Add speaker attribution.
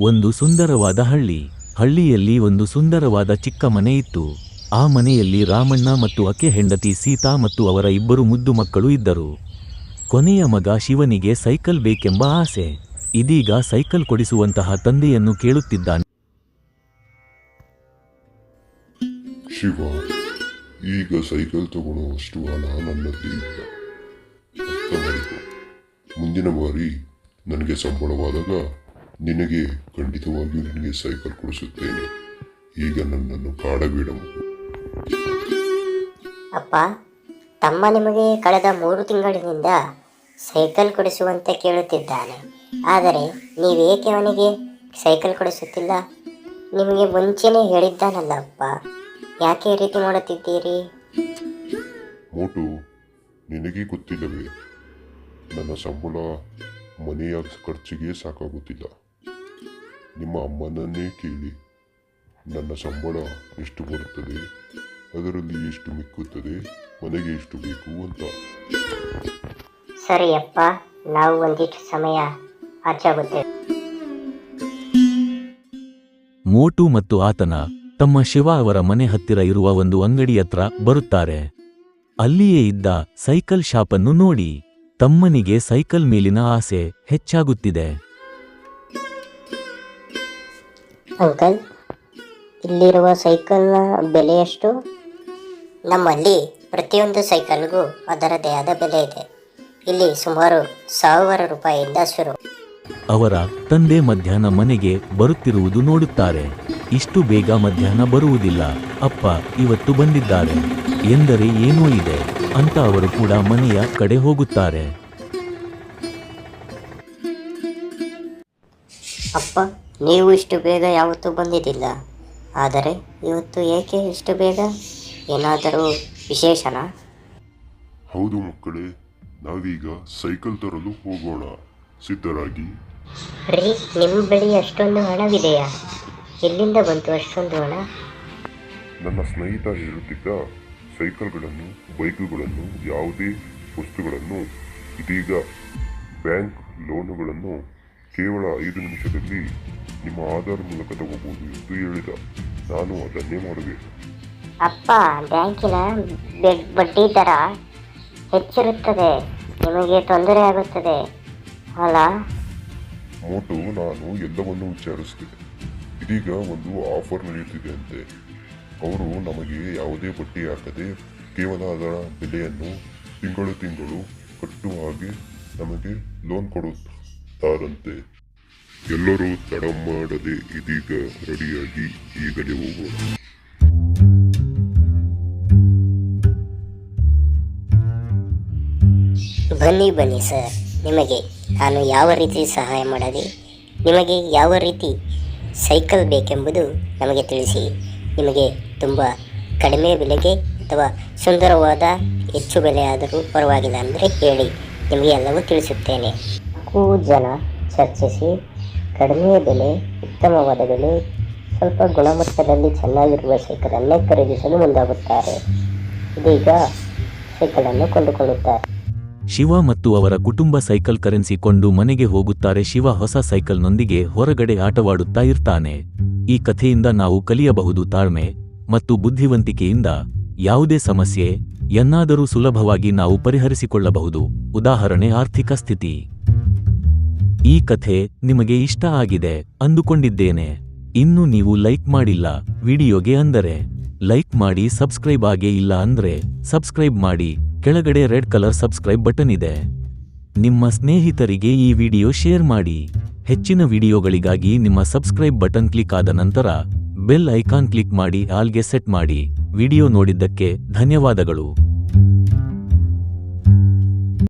Speaker 1: ಒಂದು ಸುಂದರವಾದ ಹಳ್ಳಿಯಲ್ಲಿ ಒಂದು ಸುಂದರವಾದ ಚಿಕ್ಕ ಮನೆ ಇತ್ತು. ಆ ಮನೆಯಲ್ಲಿ ರಾಮಣ್ಣ ಮತ್ತು ಆಕೆ ಹೆಂಡತಿ ಸೀತಾ ಮತ್ತು ಅವರ 2 ಮುದ್ದು ಮಕ್ಕಳು ಇದ್ದರು. ಕೊನೆಯ ಮಗ ಶಿವನಿಗೆ ಸೈಕಲ್ ಬೇಕೆಂಬ ಆಸೆ. ಇದೀಗ ಸೈಕಲ್ ಕೊಡಿಸುವಂತಹ ತಂದೆಯನ್ನು ಕೇಳುತ್ತಿದ್ದಾನೆ.
Speaker 2: ಶಿವ, ಈಗ ಸೈಕಲ್ ತಗೊಳ್ಳುವಷ್ಟು ಹಣ ನನ್ನಲ್ಲಿ ಇಲ್ಲ. ಅರ್ಥ ಮಾಡಿಕೊ. ಮುಂದಿನ ಬಾರಿ ನನಗೆ ಸಂಬಳವಾದಾಗ ನಿನಗೆ ಖಂಡಿತವಾಗಿಯೂ ನಿನಗೆ ಸೈಕಲ್ ಕೊಡಿಸುತ್ತೇನೆ. ಈಗ ನನ್ನನ್ನು ಕಾಡಬೇಡ.
Speaker 3: ಅಪ್ಪ, ತಮ್ಮ ನಿಮಗೆ ಕಳೆದ 3 ತಿಂಗಳಿನಿಂದ ಸೈಕಲ್ ಕೊಡಿಸುವಂತೆ ಕೇಳುತ್ತಿದ್ದಾನೆ. ಆದರೆ ನೀವೇಕೆ ಅವನಿಗೆ ಸೈಕಲ್ ಕೊಡಿಸುತ್ತಿಲ್ಲ? ನಿಮಗೆ ಮುಂಚೆನೇ ಹೇಳಿದ್ದಾನಲ್ಲ ಅಪ್ಪ, ಯಾಕೆ ಈ ರೀತಿ ಮಾಡುತ್ತಿದ್ದೀರಿ?
Speaker 2: ಮೋಟು, ನಿನಗೆ ಗೊತ್ತಿಲ್ಲವೇ, ನನ್ನ ಸಂಬಳ ಮನೆಯ ಖರ್ಚಿಗೆ ಸಾಕಾಗುತ್ತಿಲ್ಲ. ನಿಮ್ಮ ಅಮ್ಮನನ್ನೇ ಕೇಳಿ, ನನ್ನ ಸಂಬಳ ಎಷ್ಟು ಬರುತ್ತದೆ, ಅದರಲ್ಲಿ ಎಷ್ಟು ಮಿಕ್ಕುತ್ತದೆ, ಮನೆಗೆ ಎಷ್ಟು ಬೇಕು ಅಂತ.
Speaker 3: ಸರಿಯಪ್ಪ, ನಾವು ಒಂದಿಷ್ಟು ಸಮಯ ಆಚಾಗುತ್ತೇವೆ.
Speaker 1: ಮೋಟು ಮತ್ತು ಆತನ ತಮ್ಮ ಶಿವ ಅವರ ಮನೆ ಹತ್ತಿರ ಇರುವ ಒಂದು ಅಂಗಡಿ ಹತ್ರ ಬರುತ್ತಾರೆ. ಅಲ್ಲಿಯೇ ಇದ್ದ ಸೈಕಲ್ ಶಾಪನ್ನು ನೋಡಿ ತಮ್ಮನಿಗೆ ಸೈಕಲ್ ಮೇಲಿನ ಆಸೆ ಹೆಚ್ಚಾಗುತ್ತಿದೆ.
Speaker 3: ಅಂಕಲ್, ಇಲ್ಲಿರುವ ಸೈಕಲ್ನ ಬೆಲೆ ಎಷ್ಟು? ನಮ್ಮಲ್ಲಿ ಪ್ರತಿಯೊಂದು ಸೈಕಲ್ಗೂ ಅದರದೇ ಆದ ಬೆಲೆ ಇದೆ. ಇಲ್ಲಿ ಸುಮಾರು 1000 ರೂಪಾಯಿಯಿಂದ ಶುರು.
Speaker 1: ಅವರ ತಂದೆ ಮಧ್ಯಾಹ್ನ ಮನೆಗೆ ಬರುತ್ತಿರುವುದು ನೋಡುತ್ತಾರೆ. ಇಷ್ಟು ಬೇಗ ಮಧ್ಯಾಹ್ನ ಬರುವುದಿಲ್ಲ, ಅಪ್ಪ ಇವತ್ತು ಬಂದಿದ್ದಾರೆ ಎಂದರೆ ಏನೋ ಇದೆ ಅಂತ ಅವರು ಕೂಡ ಮನೆಯ ಕಡೆ ಹೋಗುತ್ತಾರೆ.
Speaker 3: ಅಪ್ಪ, ನೀವು ಇಷ್ಟು ಬೇಗ ಯಾವತ್ತೂ ಬಂದಿದ್ದಿಲ್ಲ, ಆದರೆ ಇವತ್ತು ಏಕೆ ಇಷ್ಟು ಬೇಗ? ಏನಾದರೂ ವಿಶೇಷನಾ?
Speaker 2: ಹೌದು ಮಕ್ಕಳೇ, ನಾವೀಗ ಸೈಕಲ್ ತರಲು ಹೋಗೋಣ. ಸಿದ್ಧರಾಗಿ.
Speaker 3: ರೀ, ನಿಮ್ಮ ಬಳಿ ಅಷ್ಟೊಂದು ಹಣವಿದೆಯಾ? ಎಲ್ಲಿಂದ ಬಂತು ಅಷ್ಟೊಂದು ಹಣ?
Speaker 2: ನನ್ನ ಸ್ನೇಹಿತ ಹೇಳುತ್ತಿದ್ದ, ಸೈಕಲ್ಗಳನ್ನು, ಬೈಕುಗಳನ್ನು, ಯಾವುದೇ ವಸ್ತುಗಳನ್ನು ಇದೀಗ ಬ್ಯಾಂಕ್ ಲೋನುಗಳನ್ನು ಕೇವಲ 5 ನಿಮಿಷದಲ್ಲಿ ನಿಮ್ಮ ಆಧಾರ್ ಮೂಲಕ ತಗೋಬಹುದು ಎಂದು ಹೇಳಿದ. ನಾನು ಅದನ್ನೇ ಮಾಡಬೇಕು.
Speaker 3: ಅಪ್ಪ, ಬ್ಯಾಂಕಿನ ಬಡ್ಡಿ ದರ ಹೆಚ್ಚಿರುತ್ತದೆ, ನಿಮಗೆ ತೊಂದರೆ ಆಗುತ್ತದೆ ಅಲ್ಲ?
Speaker 2: ಮೋಟು, ನಾನು ಎಲ್ಲವನ್ನೂ ವಿಚಾರಿಸಿದೆ. ಇದೀಗ ಒಂದು ಆಫರ್ ನಡೆಯುತ್ತಿದೆ ಅಂತೆ. ಅವರು ನಮಗೆ ಯಾವುದೇ ಬಡ್ಡಿ ಹಾಕದೆ ಕೇವಲ ಅದರ ಬೆಲೆಯನ್ನು ತಿಂಗಳು ಕಟ್ಟುವ ಹಾಗೆ ನಮಗೆ ಲೋನ್ ಕೊಡುತ್ತಾರಂತೆ. ಎಲ್ಲರೂ ತಡ ಮಾಡದೆ ಇದೀಗ ರೆಡಿಯಾಗಿ ಈಗಲೇ ಹೋಗೋಣ.
Speaker 3: ಬನ್ನಿ ಸರ್, ನಿಮಗೆ ನಾನು ಯಾವ ರೀತಿ ಸಹಾಯ ಮಾಡಲಿ? ನಿಮಗೆ ಯಾವ ರೀತಿ ಸೈಕಲ್ ಬೇಕೆಂಬುದು ನಮಗೆ ತಿಳಿಸಿ. ನಿಮಗೆ ತುಂಬ ಕಡಿಮೆ ಬೆಲೆಗೆ ಅಥವಾ ಸುಂದರವಾದ ಹೆಚ್ಚು ಬೆಲೆ ಆದರೂ ಪರವಾಗಿಲ್ಲ ಅಂದರೆ ಹೇಳಿ, ನಿಮಗೆ ಎಲ್ಲವೂ ತಿಳಿಸುತ್ತೇನೆ. ಜನ ಚರ್ಚಿಸಿ ಕಡಿಮೆ ಬೆಲೆ, ಉತ್ತಮವಾದ ಬೆಲೆ, ಸ್ವಲ್ಪ ಗುಣಮಟ್ಟದಲ್ಲಿ ಚೆನ್ನಾಗಿರುವ ಸೈಕಲನ್ನೇ ಖರೀದಿಸಲು ಮುಂದಾಗುತ್ತಾರೆ. ಇದೀಗ ಸೈಕಲನ್ನು ಕೊಂಡುಕೊಳ್ಳುತ್ತಾರೆ.
Speaker 1: ಶಿವ ಮತ್ತು ಅವರ ಕುಟುಂಬ ಸೈಕಲ್ ಕರೆನ್ಸಿಕೊಂಡು ಮನೆಗೆ ಹೋಗುತ್ತಾರೆ. ಶಿವ ಹೊಸ ಸೈಕಲ್ನೊಂದಿಗೆ ಹೊರಗಡೆ ಆಟವಾಡುತ್ತಾ ಇರ್ತಾನೆ. ಈ ಕಥೆಯಿಂದ ನಾವು ಕಲಿಯಬಹುದು, ತಾಳ್ಮೆ ಮತ್ತು ಬುದ್ಧಿವಂತಿಕೆಯಿಂದ ಯಾವುದೇ ಸಮಸ್ಯೆ ಎನ್ನಾದರೂ ಸುಲಭವಾಗಿ ನಾವು ಪರಿಹರಿಸಿಕೊಳ್ಳಬಹುದು. ಉದಾಹರಣೆ, ಆರ್ಥಿಕ ಸ್ಥಿತಿ. ಈ ಕಥೆ ನಿಮಗೆ ಇಷ್ಟ ಆಗಿದೆ ಅಂದುಕೊಂಡಿದ್ದೇನೆ. ಇನ್ನು ನೀವು ಲೈಕ್ ಮಾಡಿಲ್ಲ ವಿಡಿಯೋಗೆ ಅಂದರೆ ಲೈಕ್ ಮಾಡಿ, ಸಬ್ಸ್ಕ್ರೈಬ್ ಆಗೇ ಇಲ್ಲ ಅಂದ್ರೆ ಸಬ್ಸ್ಕ್ರೈಬ್ ಮಾಡಿ. ಕೆಳಗಡೆ ರೆಡ್ ಕಲರ್ ಸಬ್ಸ್ಕ್ರೈಬ್ ಬಟನ್ ಇದೆ. ನಿಮ್ಮ ಸ್ನೇಹಿತರಿಗೆ ಈ ವಿಡಿಯೋ ಶೇರ್ ಮಾಡಿ. ಹೆಚ್ಚಿನ ವಿಡಿಯೋಗಳಿಗಾಗಿ ನಿಮ್ಮ ಸಬ್ಸ್ಕ್ರೈಬ್ ಬಟನ್ ಕ್ಲಿಕ್ ಆದ ನಂತರ ಬೆಲ್ ಐಕಾನ್ ಕ್ಲಿಕ್ ಮಾಡಿ ಆಲ್ಗೆ ಸೆಟ್ ಮಾಡಿ. ವಿಡಿಯೋ ನೋಡಿದ್ದಕ್ಕೆ ಧನ್ಯವಾದಗಳು.